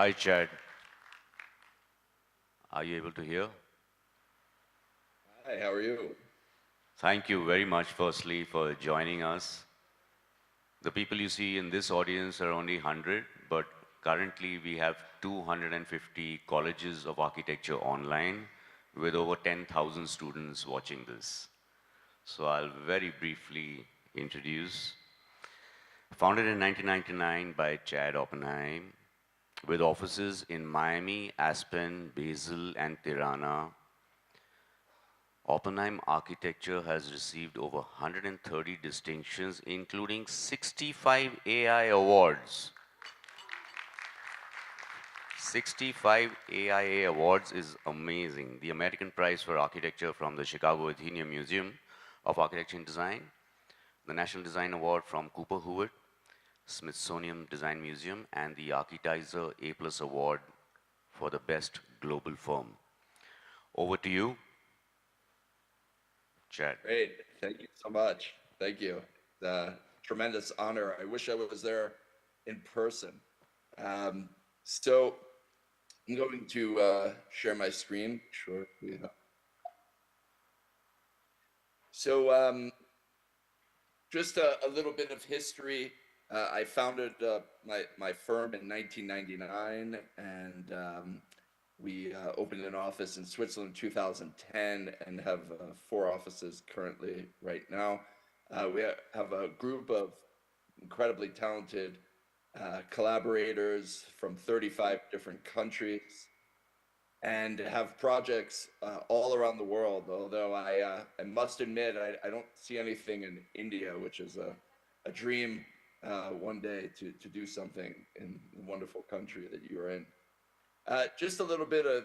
Hi, Chad. Are you able to hear? Hi, how are you? Thank you very much, firstly, for joining us. The people you see in this audience are only 100, but currently we have 250 colleges of architecture online with over 10,000 students watching this. So I'll very briefly introduce. Founded in 1999 by Chad Oppenheim, with offices in Miami, Aspen, Basel, and Tirana, Oppenheim Architecture has received over 130 distinctions, including 65 AI awards. 65 AIA awards is amazing. The American Prize for Architecture from the Chicago Atheneum Museum of Architecture and Design, the National Design Award from Cooper Hewitt, Smithsonian Design Museum, and the Architizer A+ Award for the best global firm. Over to you, Chad. Great. Thank you so much. Thank you. Tremendous honor. I wish I was there in person. Um, so I'm going to share my screen. Sure. Yeah. So just a little bit of history. I founded my firm in 1999, and we opened an office in Switzerland in 2010 and have 4 offices currently right now. We have a group of incredibly talented collaborators from 35 different countries and have projects all around the world. Although I must admit, I don't see anything in India, which is a dream one day to do something in the wonderful country that you are in. Just a little bit of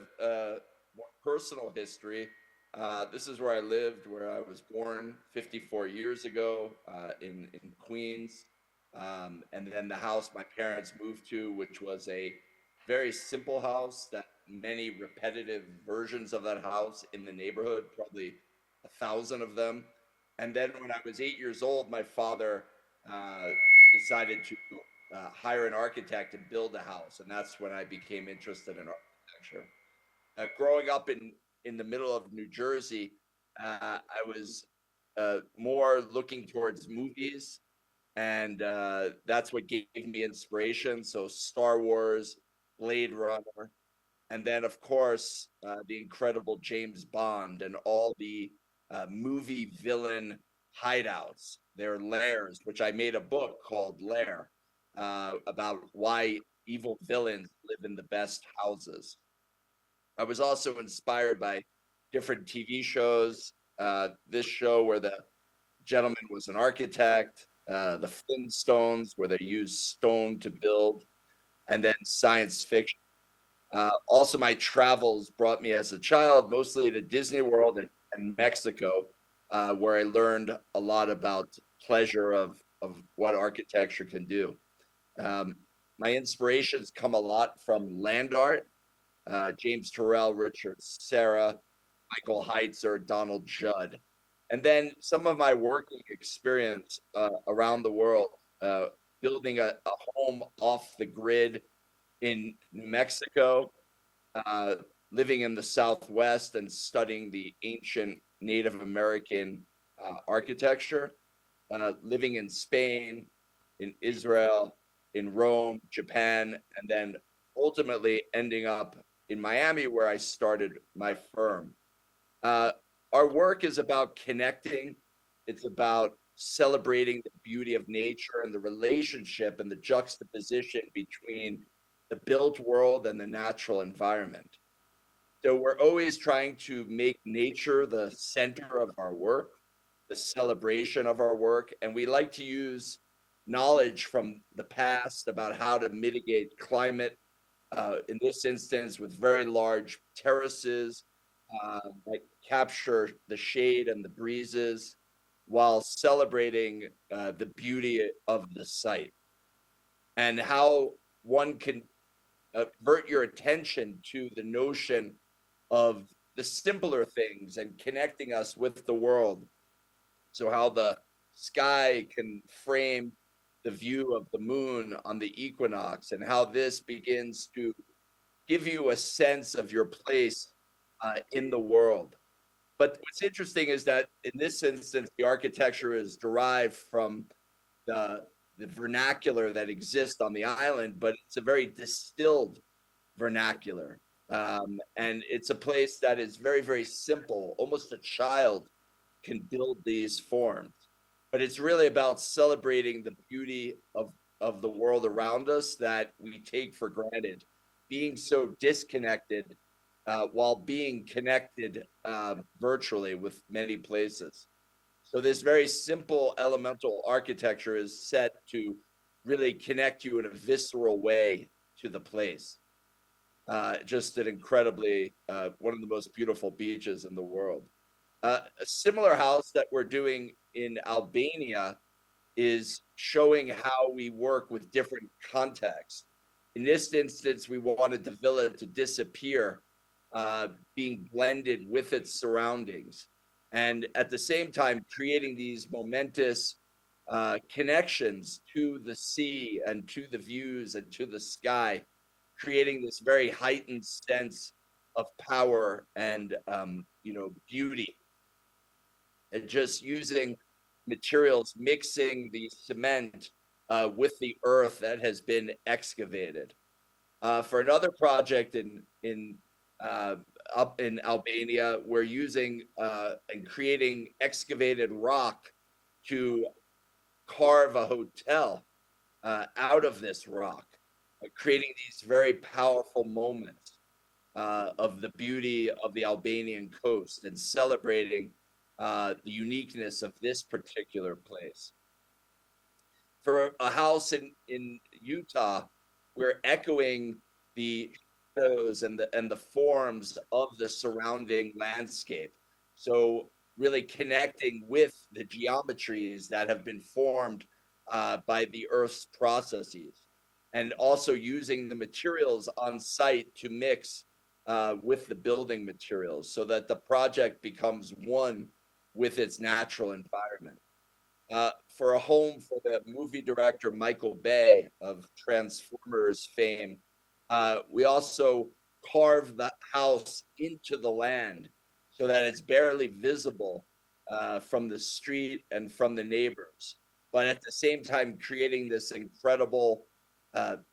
more personal history. This is where I lived, where I was born 54 years ago in Queens. And then the house my parents moved to, which was a very simple house that many repetitive versions of that house in the neighborhood, probably 1,000 of them. And then when I was 8 years old, my father uh, decided to hire an architect and build a house, and that's when I became interested in architecture. Growing up in the middle of New Jersey, I was more looking towards movies, and that's what gave me inspiration. So Star Wars, Blade Runner, and then of course the incredible James Bond and all the movie villain hideouts, their lairs, which I made a book called Lair about why evil villains live in the best houses. I was also inspired by different TV shows. This show where the gentleman was an architect, the Flintstones, where they used stone to build, and then science fiction. Also, my travels brought me as a child mostly to Disney World and Mexico, where I learned a lot about pleasure of what architecture can do. Um, my inspirations come a lot from land art, James Turrell, Richard Serra, Michael Heitzer, Donald Judd. And then some of my working experience around the world, uh, building a home off the grid in New Mexico, uh, living in the Southwest and studying the ancient Native American architecture, living in Spain, in Israel, in Rome, Japan, and then ultimately ending up in Miami, where I started my firm. Uh, our work is about connecting, it's about celebrating the beauty of nature and the relationship and the juxtaposition between the built world and the natural environment. So we're always trying to make nature the center of our work, the celebration of our work, and we like to use knowledge from the past about how to mitigate climate, in this instance with very large terraces that capture the shade and the breezes while celebrating the beauty of the site, and how one can avert your attention to the notion of the simpler things and connecting us with the world. So, how the sky can frame the view of the moon on the equinox, and how this begins to give you a sense of your place in the world. But what's interesting is that in this instance, the architecture is derived from the the vernacular that exists on the island, but it's a very distilled vernacular. And it's a place that is very, very simple. Almost a child can build these forms. But it's really about celebrating the beauty of the world around us that we take for granted, being so disconnected while being connected virtually with many places. So this very simple elemental architecture is set to really connect you in a visceral way to the place. Just an incredibly one of the most beautiful beaches in the world. A similar house that we're doing in Albania is showing how we work with different contexts. In this instance, we wanted the villa to disappear, being blended with its surroundings, and at the same time creating these momentous connections to the sea and to the views and to the sky, creating this very heightened sense of power and beauty, and just using materials, mixing the cement with the earth that has been excavated. For another project in up in Albania, we're using and creating excavated rock to carve a hotel out of this rock, creating these very powerful moments of the beauty of the Albanian coast and celebrating the uniqueness of this particular place. For a house in Utah, we're echoing the shadows and the forms of the surrounding landscape. So really connecting with the geometries that have been formed by the Earth's processes, and also using the materials on site to mix with the building materials so that the project becomes one with its natural environment. For a home for the movie director Michael Bay of Transformers fame, we also carved the house into the land so that it's barely visible from the street and from the neighbors, but at the same time creating this incredible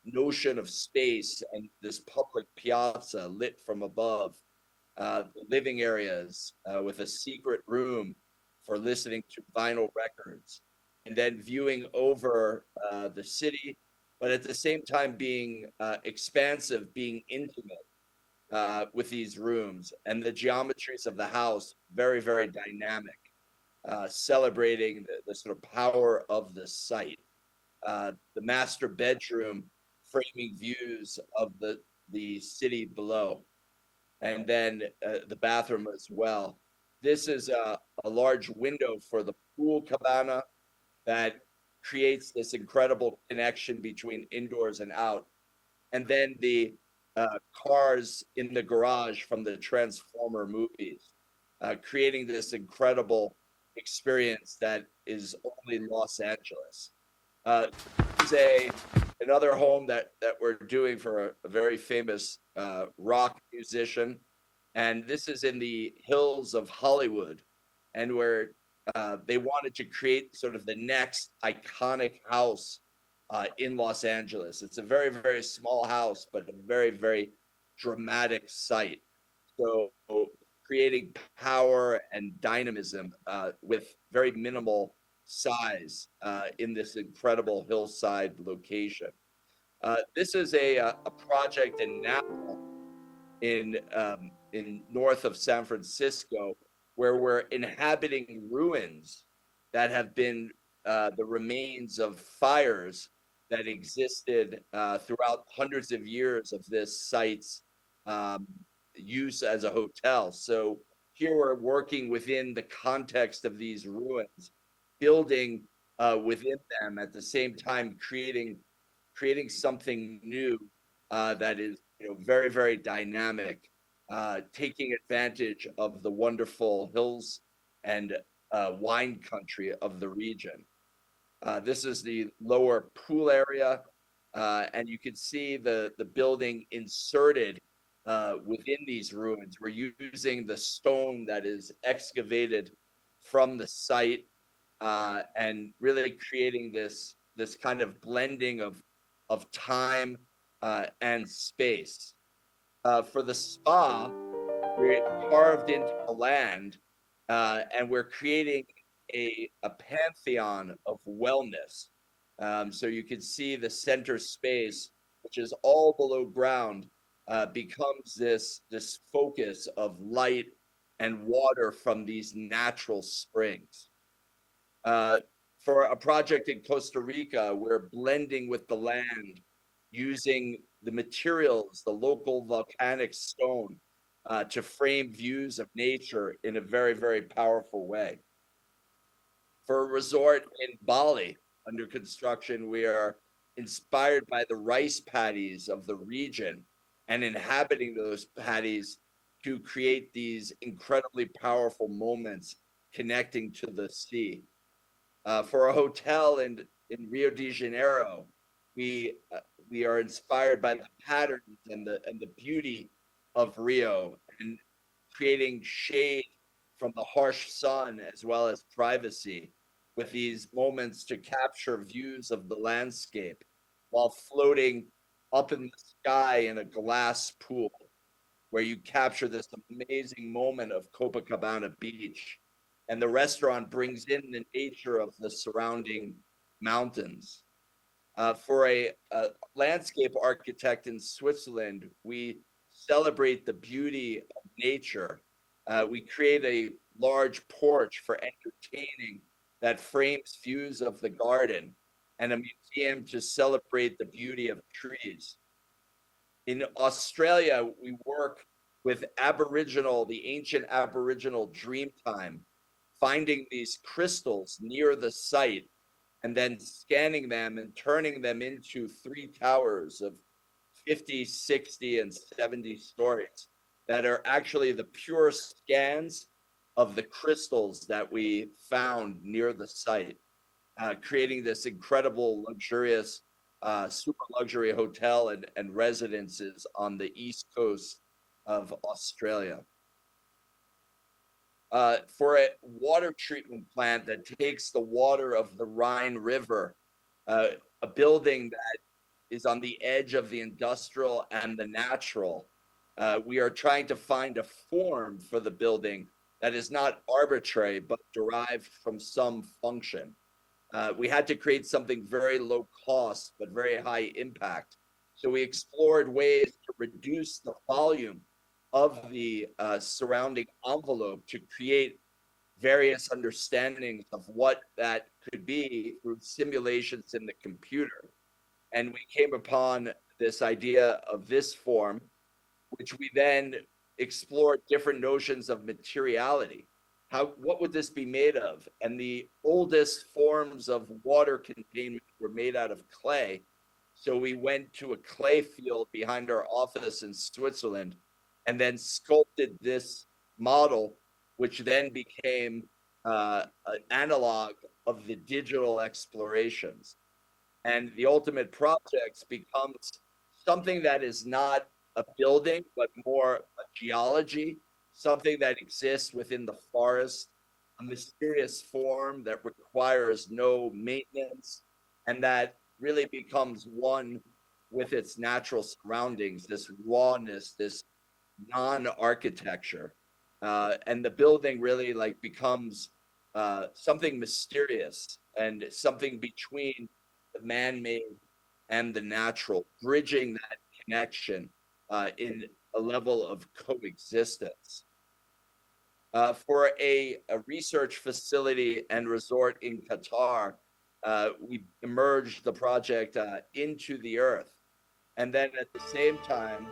notion of space and this public piazza lit from above, the living areas with a secret room for listening to vinyl records, and then viewing over the city, but at the same time being expansive, being intimate with these rooms, and the geometries of the house very, very dynamic, celebrating the sort of power of the site. The master bedroom framing views of the city below, and then the bathroom as well. This is a large window for the pool cabana that creates this incredible connection between indoors and out. And then the cars in the garage from the Transformer movies, creating this incredible experience that is only Los Angeles. This is another home that we're doing for a very famous rock musician, and this is in the hills of Hollywood, and where they wanted to create sort of the next iconic house in Los Angeles. It's a very, very small house, but a very, very dramatic site. So creating power and dynamism with very minimal size in this incredible hillside location. This is a project in Napa in north of San Francisco, where we're inhabiting ruins that have been the remains of fires that existed throughout hundreds of years of this site's use as a hotel. So here we're working within the context of these ruins, building within them at the same time creating something new that is very, very dynamic, taking advantage of the wonderful hills and wine country of the region. This is the lower pool area, And you can see the building inserted within these ruins. We're using the stone that is excavated from the site and really creating this kind of blending of time and space. For the spa, we're carved into the land, and we're creating a pantheon of wellness. So you can see the center space, which is all below ground, becomes this focus of light and water from these natural springs. Uh, for a project in Costa Rica, we're blending with the land using the materials, the local volcanic stone, to frame views of nature in a very, very powerful way. For a resort in Bali under construction, we are inspired by the rice paddies of the region and inhabiting those paddies to create these incredibly powerful moments connecting to the sea. For a hotel in Rio de Janeiro, we we are inspired by the patterns and the beauty of Rio and creating shade from the harsh sun as well as privacy with these moments to capture views of the landscape while floating up in the sky in a glass pool where you capture this amazing moment of Copacabana Beach. And the restaurant brings in the nature of the surrounding mountains. For a landscape architect in Switzerland, we celebrate the beauty of nature. We create a large porch for entertaining that frames views of the garden and a museum to celebrate the beauty of trees. In Australia, we work with the ancient Aboriginal Dreamtime, finding these crystals near the site and then scanning them and turning them into 3 towers of 50, 60, and 70 stories that are actually the pure scans of the crystals that we found near the site, creating this incredible, luxurious, super luxury hotel and residences on the east coast of Australia. For a water treatment plant that takes the water of the Rhine River, a building that is on the edge of the industrial and the natural. We are trying to find a form for the building that is not arbitrary, but derived from some function. We had to create something very low cost, but very high impact. So we explored ways to reduce the volume of the surrounding envelope to create various understandings of what that could be through simulations in the computer. And we came upon this idea of this form, which we then explored different notions of materiality. What would this be made of? And the oldest forms of water containment were made out of clay. So we went to a clay field behind our office in Switzerland and then sculpted this model, which then became an analog of the digital explorations. And the ultimate project becomes something that is not a building, but more a geology, something that exists within the forest, a mysterious form that requires no maintenance, and that really becomes one with its natural surroundings, this rawness, this non-architecture. And the building really like becomes something mysterious and something between the man-made and the natural, bridging that connection in a level of coexistence. For a research facility and resort in Qatar, we emerged the project into the earth. And then at the same time,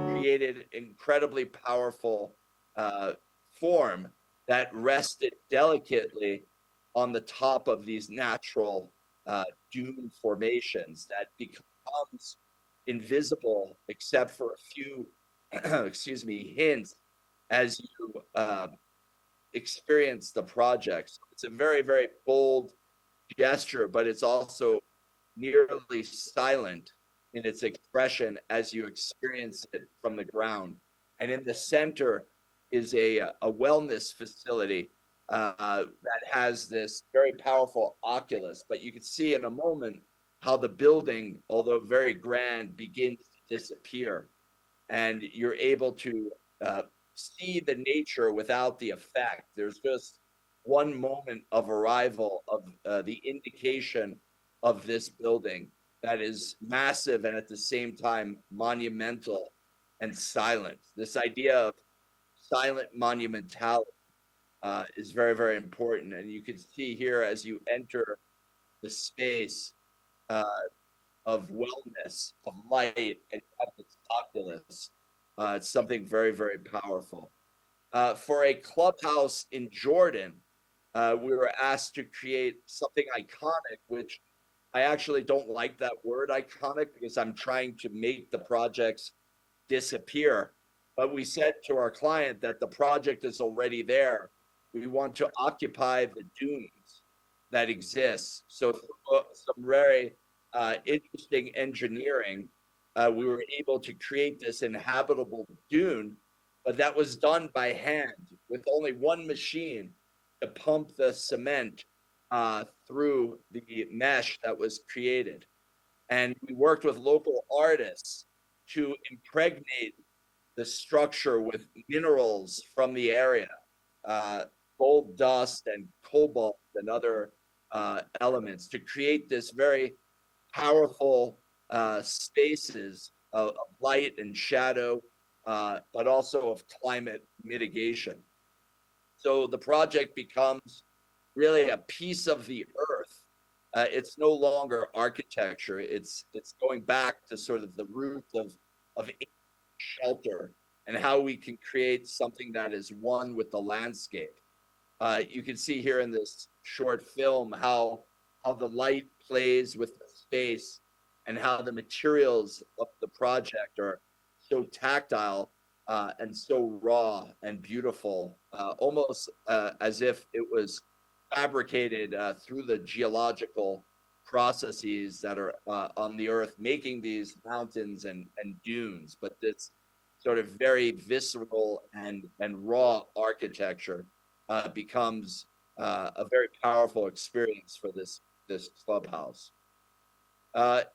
created incredibly powerful form that rested delicately on the top of these natural dune formations that becomes invisible except for a few, excuse me, hints as you experience the project. So it's a very, very bold gesture, but it's also nearly silent in its expression as you experience it from the ground. And in the center is a wellness facility that has this very powerful oculus. But you can see in a moment how the building, although very grand, begins to disappear. And you're able to see the nature without the effect. There's just one moment of arrival of the indication of this building that is massive and at the same time monumental and silent. This idea of silent monumentality is very, very important. And you can see here as you enter the space uh, of wellness, of light, and of its oculus. It's something very, very powerful. For a clubhouse in Jordan, we were asked to create something iconic, which I actually don't like that word iconic because I'm trying to make the projects disappear. But we said to our client that the project is already there. We want to occupy the dunes that exist. So some very interesting engineering, we were able to create this inhabitable dune, but that was done by hand with only one machine to pump the cement through the mesh that was created. And we worked with local artists to impregnate the structure with minerals from the area, uh, gold dust and cobalt and other elements to create this very powerful spaces of light and shadow, but also of climate mitigation. So the project becomes really a piece of the earth. It's no longer architecture. It's going back to sort of the roots of shelter and how we can create something that is one with the landscape. You can see here in this short film how the light plays with the space and how the materials of the project are so tactile and so raw and beautiful, almost as if it was fabricated through the geological processes that are on the earth, making these mountains and dunes. But this sort of very visceral and raw architecture becomes a very powerful experience for this clubhouse.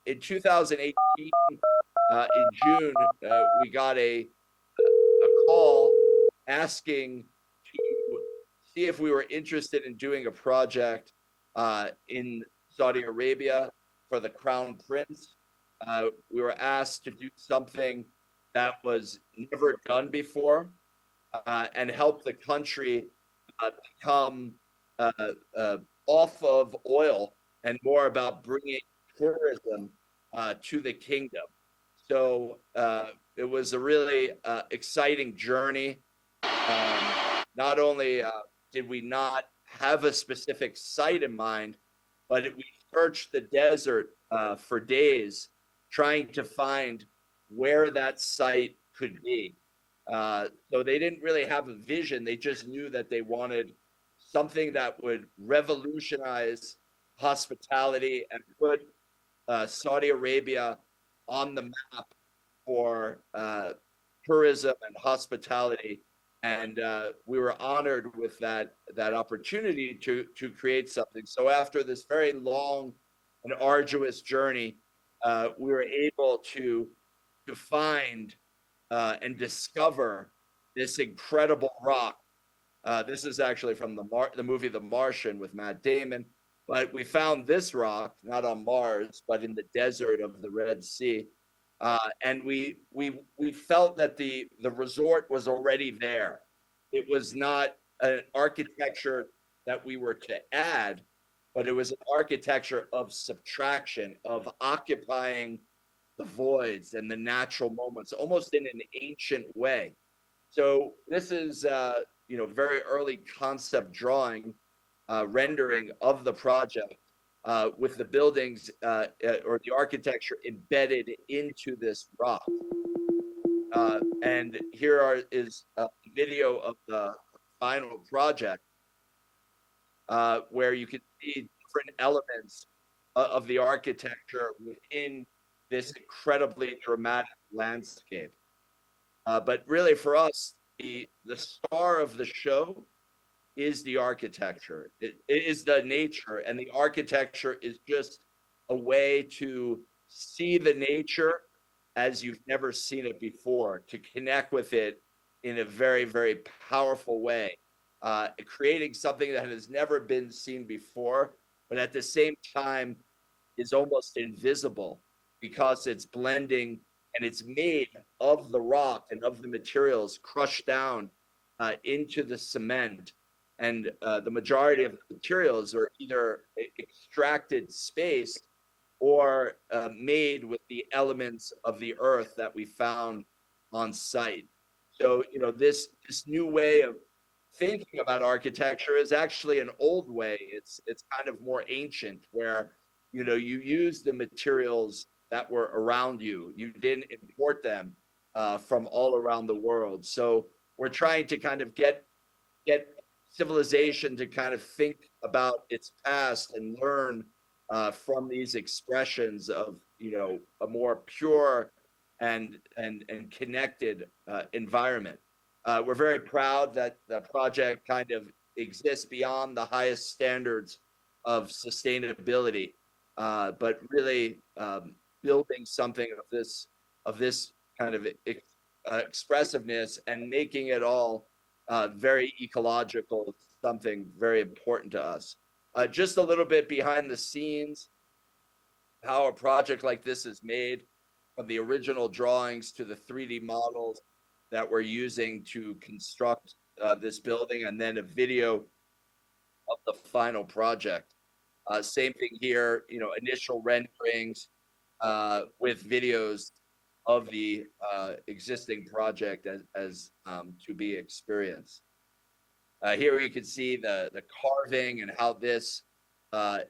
In 2018, in June, we got a call asking to see if we were interested in doing a project in Saudi Arabia for the Crown Prince. We were asked to do something that was never done before and help the country become off of oil and more about bringing tourism to the kingdom. So it was a really exciting journey. Not only did we not have a specific site in mind, but we searched the desert for days trying to find where that site could be. So they didn't really have a vision. They just knew that they wanted something that would revolutionize hospitality and put Saudi Arabia on the map for tourism and hospitality. And we were honored with that opportunity to create something. So after this very long and arduous journey, we were able to find and discover this incredible rock. This is actually from the movie The Martian with Matt Damon. But we found this rock, not on Mars, but in the desert of the Red Sea. And we felt that the resort was already there. It was not an architecture that we were to add, but it was an architecture of subtraction, of occupying the voids and the natural moments, almost in an ancient way. So this is very early concept drawing, rendering of the project with the buildings or the architecture embedded into this rock. And here is a video of the final project where you can see different elements of the architecture within this incredibly dramatic landscape. But really, for us, the star of the show is the architecture. It is the nature, and the architecture is just a way to see the nature as you've never seen it before, to connect with it in a very, very powerful way, creating something that has never been seen before, but at the same time is almost invisible because it's blending and it's made of the rock and of the materials crushed down into the cement. And the majority of the materials are either extracted space or made with the elements of the earth that we found on site. So, this new way of thinking about architecture is actually an old way. It's kind of more ancient, where you use the materials that were around you. You didn't import them from all around the world. So we're trying to kind of get civilization to kind of think about its past and learn from these expressions of a more pure and connected environment. We're very proud that the project kind of exists beyond the highest standards of sustainability, but really building something of this kind of expressiveness and making it all very ecological, something very important to us. Just a little bit behind the scenes, how a project like this is made, from the original drawings to the 3D models that we're using to construct this building, and then a video of the final project. Same thing here, initial renderings with videos of the existing project as to be experienced. Here you can see the carving and how this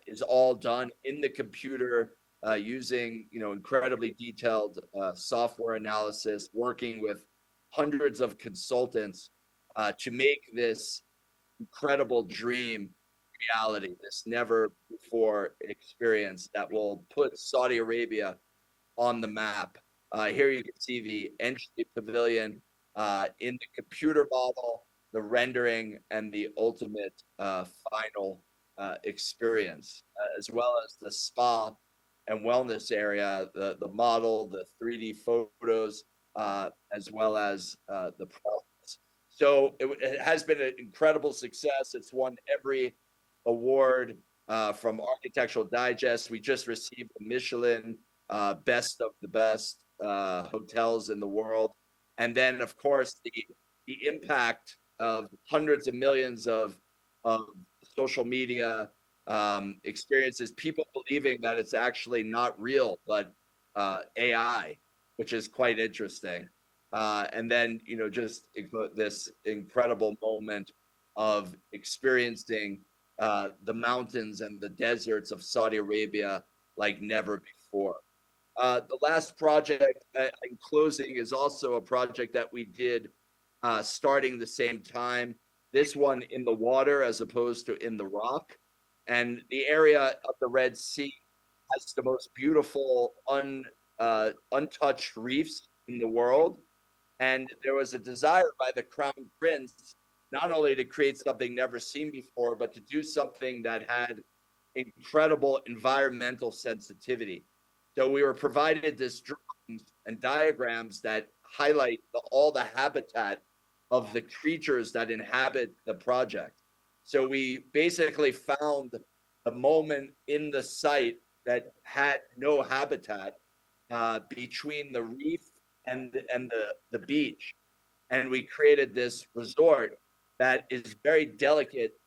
is all done in the computer using incredibly detailed software analysis, working with hundreds of consultants to make this incredible dream reality, this never before experience that will put Saudi Arabia on the map. Here you can see the entry pavilion in the computer model, the rendering, and the ultimate final experience, as well as the spa and wellness area, the model, the 3D photos, as well as the process. So it has been an incredible success. It's won every award from Architectural Digest. We just received the Michelin best of the best hotels in the world. And then, of course, the impact of hundreds of millions of social media experiences, people believing that it's actually not real, but AI, which is quite interesting. And then, just this incredible moment of experiencing the mountains and the deserts of Saudi Arabia like never before. The last project in closing is also a project that we did starting the same time. This one in the water as opposed to in the rock. And the area of the Red Sea has the most beautiful untouched reefs in the world. And there was a desire by the Crown Prince not only to create something never seen before, but to do something that had incredible environmental sensitivity. So we were provided this drawings and diagrams that highlight all the habitat of the creatures that inhabit the project. So we basically found the moment in the site that had no habitat between the reef and the beach. And we created this resort that is very delicate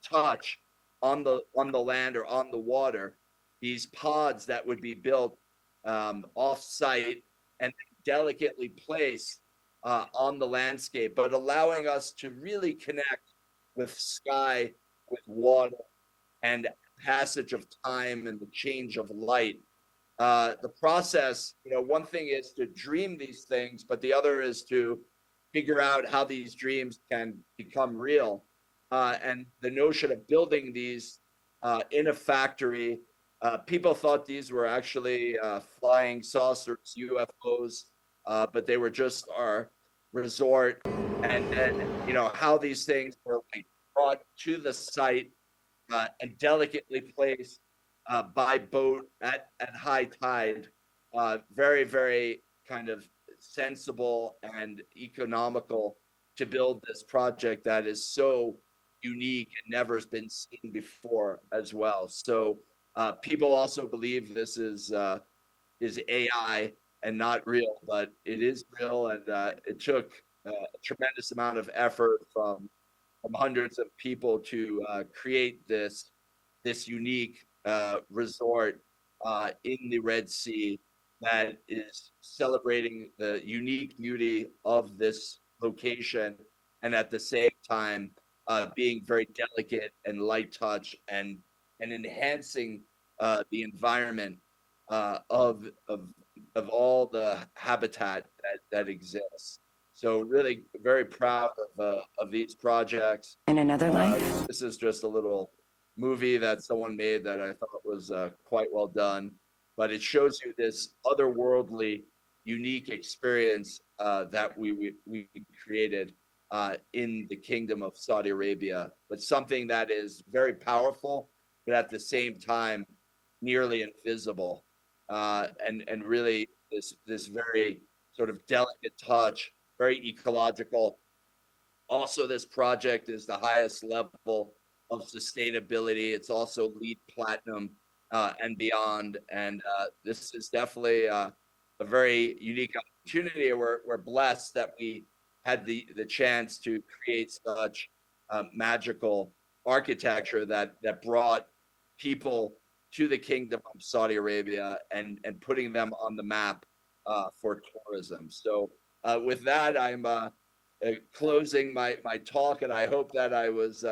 touch on the land or on the water. These pods that would be built off-site and delicately placed on the landscape, but allowing us to really connect with sky, with water, and passage of time and the change of light. The process, one thing is to dream these things, but the other is to figure out how these dreams can become real. And the notion of building these in a factory People thought these were actually flying saucers, UFOs, but they were just our resort. And then, you know, how these things were like brought to the site and delicately placed by boat at high tide. Very, very kind of sensible and economical to build this project that is so unique and never has been seen before as well. So people also believe this is AI and not real, but it is real, and it took a tremendous amount of effort from hundreds of people to create this unique resort in the Red Sea that is celebrating the unique beauty of this location, and at the same time being very delicate and light touch and enhancing the environment of all the habitat that exists. So really very proud of these projects. In another life. This is just a little movie that someone made that I thought was quite well done, but it shows you this otherworldly, unique experience that we created in the Kingdom of Saudi Arabia, but something that is very powerful, but at the same time nearly invisible, and really this very sort of delicate touch, very ecological. Also, this project is the highest level of sustainability. It's also LEED Platinum and beyond. And this is definitely a very unique opportunity. We're blessed that we had the chance to create such magical architecture that brought people to the Kingdom of Saudi Arabia and putting them on the map for tourism. So with that, I'm closing my talk, and I hope that I was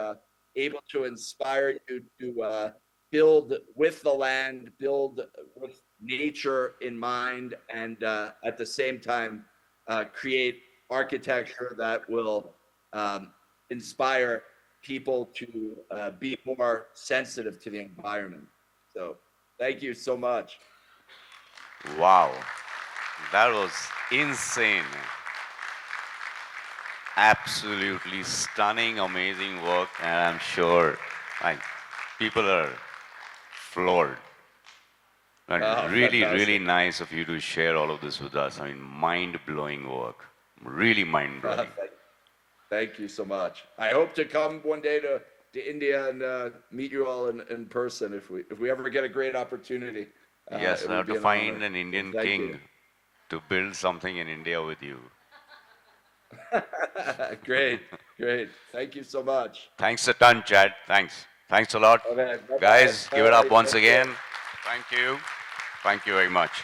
able to inspire you to build with the land, build with nature in mind, and at the same time create architecture that will inspire people to be more sensitive to the environment. So thank you so much. Wow, that was insane. Absolutely stunning, amazing work, and I'm sure like, people are floored. And really, Fantastic. really nice of you to share all of this with us. I mean, mind-blowing work. Really mind-blowing. Thank you so much. I hope to come one day to India and meet you all in person if we ever get a great opportunity. Yes, It I would have be to an find honor. an Indian Thank king you. to build something in India with you. Great, great. Thank you so much. Thanks a ton, Chad. Thanks. Thanks a lot. Okay, bye-bye. Guys, All give it up right, once thank you. again. Thank you. Thank you very much.